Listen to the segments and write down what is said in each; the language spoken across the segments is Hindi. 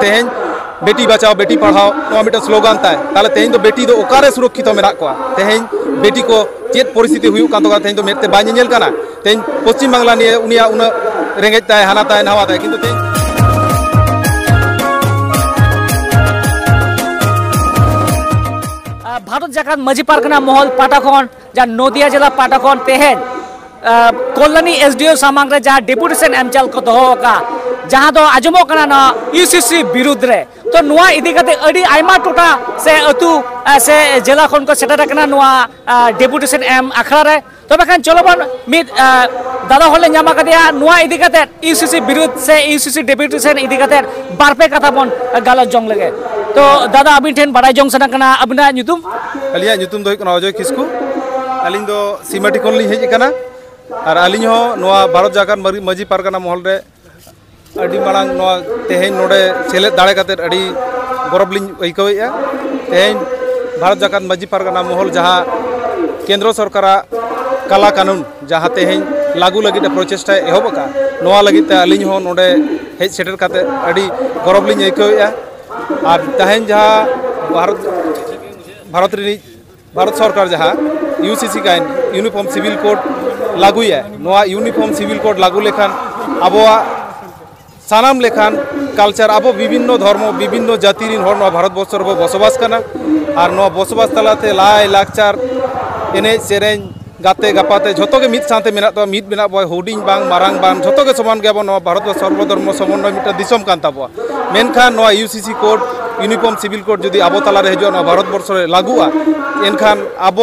तेहें बेटी बचाओ बेटी पढ़ाओ मिट्टन स्लोगान ताय ताले तेहें दो बेटी दो ओकारे सुरक्षित मेना कोआ तेहें बेटी को चेत परिस्थिति हुई कान तो तेहें दो मेते बाय नेल काना तेहें पश्चिम बांग्ला निये उनिया उना रेंगेज ताय हाना ताय नहावा ताय किन्तु तेहें भारत जाकात माझी पारगना महल पाटाखन जहाँ नदिया जिला पाटाखन तेहें कल्याणी एसडीओ सामांग रे जहाँ डेपुटेशन एम चल को दोहो का जहाँ दो आजमो कना ना यूसीसी विरुद्ध रे तो नुआ इदी कते अडी आयमा टोटा से अतु से जिला खन को सेटर कना नुआ डेपुटेशन एम आखड़ा रे तो बखान चलो बन मिद दादा होले न्यामा कदिया नुआ इदी कते यूसीसी विरुद्ध से यूसीसी डेपुटेशन इदी कते बारपे कथा बन गालो जोंग लगे तो दादा अबिन ठेन बड़ाई जोंग सना कना अबिना ᱧᱩᱛᱩᱢ अलिया ᱧᱩᱛᱩᱢ दो कना अजय किस्कू अलिन दो सीमाटी कोन लिं हेज कना और अलिन हो नुआ भारत जाकात माझी पारगना महल रे अड़ी मांग नुआ तेहें नोडे सेले दाड़े काते अड़ी गौरव लिं अइकवेया तेहें भारत जाकात माझी पारगना महल जहाँ केंद्र सरकार काला कानून जहाँ तेहें लागू लगित प्रचेष्टा एहब का नुआ लगित अलिन हो नोडे हेज सेटर काते अड़ी गौरव लिं अइकवेया और तेहें जहाँ भारत सरकार जहाँ यूसीसी का यूनिफॉर्म सिविल कोड लागू है यूनिफॉर्म सिविल कोड लागू लेखान अब सानाम लेखान कल्चर अब विभिन्न धर्म विभिन्न जाति भारत वर्ष बसबास और बसबास तलाते लाई लाकचार एने सेरें गाते गपाते जो के मिद साथे मेना तो मिद मेना बो हुडिंग बांग मारांग बांग जो के समान गया बो भारत सर्वधर्म समन्वय मिटा दिसम कान ताबो मेनखान UCC code uniform civil code जुदी अब तलारे हजो भारत वर्ष लागुआ एनखान अब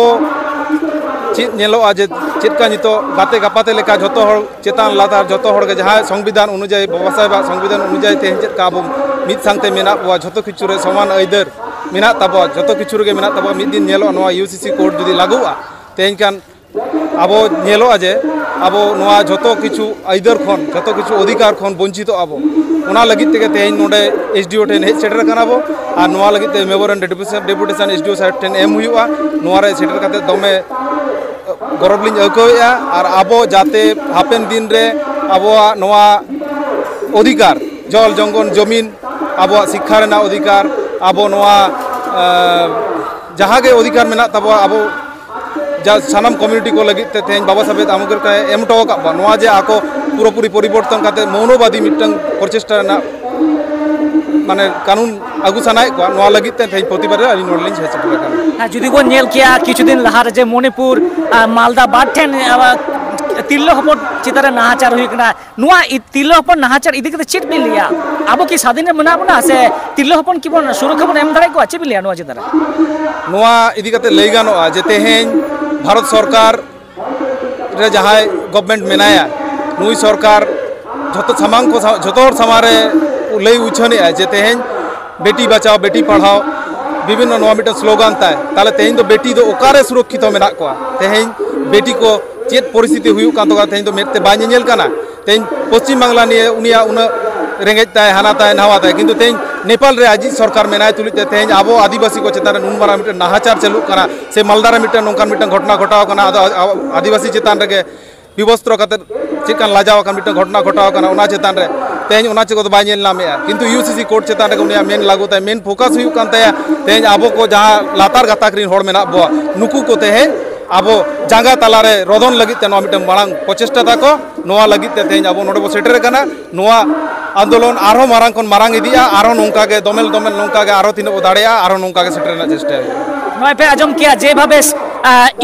चेत नेलोआ जे चेदका नितो गाते गपाते लेका जतो हर चेतान लातार जतो हर के जहाँ संविधान अनुयायी बाबा साहेब संविधान अनुयायी तेहें चेदका अब मिद सांगते मेना बो जतो किचुरे समान अइदर मेना ताबो जतो किचुरे के मेना ताबो मिद दिन नेलो नोआ यूसीसी कोड जुदी लागुआ तेहें कान अब नेलोआ जे अब नोआ जतो किछु अइदर खन जतो किछु अधिकार खन वंचित अब उना लगित तेगे तेहें नोडे एसडीओ ठेन हेज सेटर काना बो और नोआ लगित ते मेमोरेंडम डेपुटेशन एसडीओ साहेब ठेन एम हुआ नोआ रे सेटर काते दमे गौरव लिं अइकवेया और अब जाते हापेन दिन रे अब नोआ अधिकार जल जंगल जमीन अब शिक्षा रेना अधिकार अब नोआ जहाँ के अधिकार मेना तबो अब जा सानाम कम्युनिटी को लगित ते तेहें बाबा साहेब आमगेर का एम टो का नोआ जे आको पूरापूरी परिवर्तन काते मौनवादी मिटन प्रचेष्टा ना माने कानून आगु सानाय को नोआ लगित ते तेहें प्रतिबार अली नोडलिं हेसेटर जुदी को नेल किया किछु दिन लहा जे मणिपुर मालदा बाठेन तिल्लो हपन चितारे नाहाचार हुई कना नुआ तिल्लो हपन नाहाचार इदी कते चेट बिन लिया अब की स्वाधीन मना बना से तिल्लो हपन की बन सुरक्षा बन एम दारे को अच्छे बिन लिया नुआ चितारे नुआ इदी कते लई गानोआ जे तेहें भारत सरकार रे जहाँ गवर्नमेंट मेनाया नुई सरकार जतो सामांग को जतो हर समारे लई उछने जे तेहें बेटी बचाओ बेटी पढ़ाओ विभिन्न नुआ मिट्टन स्लोगान ताय ताले तेहें दो बेटी दो ओकारे सुरक्षित मेना कोआ तेहें बेटी को चेत परिस्थिति हुई कान तो तेहें दो मेते बाय नेल काना तेहें पश्चिम बांग्ला निये उनिया उना रेंगेज ताय हाना ताय नहावा ताय किन्तु तेहें नेपाल रे आजी सरकार मेनाय तुलिते तेहें अब आदिवासी को चेतान नुन मारा मिट्टन नाहाचार चालू काना से मालदा रे मिट्टन नोंकान मिट्टन घटना घटाव काना आदिवासी चेतान रे विवस्त्र काते चेकान लाजाव कान मिट्टन घटना घटाव काना उना चेतान रे तेहें उना चेको बाय नेल नामेया किन्तु यूसीसी कोड चेतान रे उनिया मेन लागू ताय मेन फोकस हुई कान ताया तेहें अब को जहाँ लातार गाताक रिन होड़ मेना बो नुकु को तेहें अब जांगा तलारे रोदन लगित मिट्टन मांग प्रचेष्टा ताको नोआ लगित तेहें अब नोडे बो सेटर काना नोआ आंदोलन आरो मारांग खन मारांग इदिया आरो नोंका के दोमेल दोमेल नोंका के आरो तिनो दाड़ेया आरो नोंका के सेटर ना चेष्टा नय पे आजम किया जे भाबे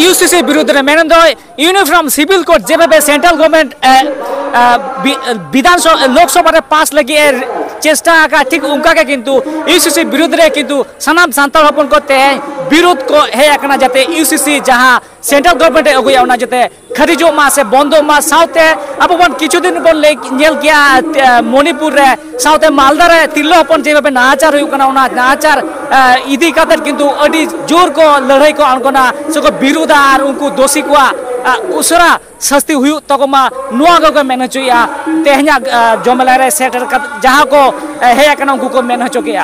यूसीसी विरुद्ध रे मेनन दो यूनिफॉर्म सिविल कोड जे भाबे सेंट्रल गवर्नमेंट विधानसभा लोकसभा रे पास लगी चेष्टा का ठीक उनका के किंतु यूसीसी विरुद्ध रे किंतु सनाम सांताल हपन को तेहें विरोध को हे आकना जाते यूसीसी जहाँ सेंट्रल गवर्नमेंट अगुया उना जाते खरीजो मा से बंदो मा साउते अब बन किछु दिन बन ले नेल गया मणिपुर रे साउते मालदा रे तिल्लो हपन जे भाबे नाहाचार हुई कना उना नाहाचार इदी काते किंतु अडी जोर को लड़ाई को अनगोना सको विरोधा और उनको दोषी को उसरा सस्ती हुई तको मा नुआ गो मेन चुया तेहना जमला रे सेटर जहाँ को हे आकना उनको को मेन चुकिया।